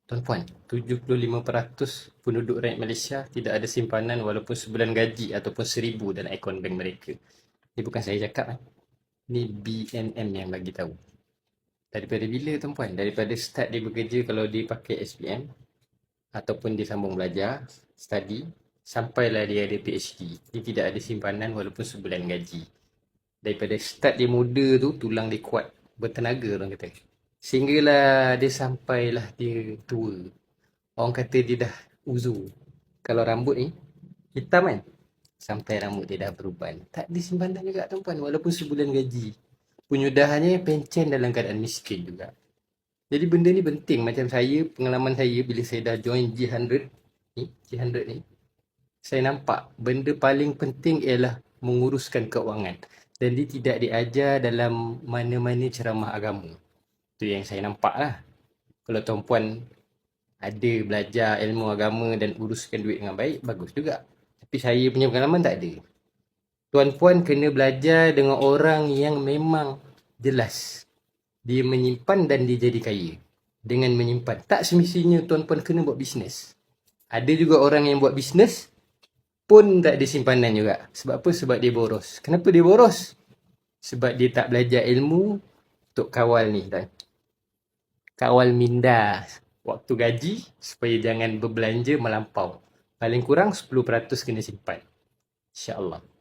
Tuan-puan, 75% penduduk rakyat Malaysia tidak ada simpanan walaupun sebulan gaji ataupun 1,000 dalam akaun bank mereka. Ini bukan saya cakap kan. Ini BNM yang bagi tahu. Daripada bila tuan-puan? Daripada start dia bekerja kalau dia pakai SPM ataupun dia sambung belajar, study, sampailah dia ada PhD. Dia tidak ada simpanan walaupun sebulan gaji. Daripada start dia muda tu, tulang dia kuat, bertenaga orang kata. Sehinggalah dia sampailah dia tua. Orang kata dia dah uzur. Kalau rambut ni hitam kan, sampai rambut dia dah beruban. Tak ada simpanan juga tuan-puan walaupun sebulan gaji. Penyudahannya pencen dalam keadaan miskin juga. Jadi benda ni penting. Macam saya, pengalaman saya bila saya dah join G100 ni, saya nampak benda paling penting ialah menguruskan keuangan. Dan dia tidak diajar dalam mana-mana ceramah agama. Itu yang saya nampak lah. Kalau tuan-puan ada belajar ilmu agama dan uruskan duit dengan baik, bagus juga. Tapi saya punya pengalaman tak ada. Tuan-puan kena belajar dengan orang yang memang jelas. Dia menyimpan dan dia jadi kaya. Dengan menyimpan. Tak semestinya tuan-puan kena buat bisnes. Ada juga orang yang buat bisnes pun tak ada simpanan juga. Sebab apa? Sebab dia boros. Kenapa dia boros? Sebab dia tak belajar ilmu untuk kawal ni. Kawal minda waktu gaji supaya jangan berbelanja melampau. Paling kurang 10% kena simpan. InsyaAllah.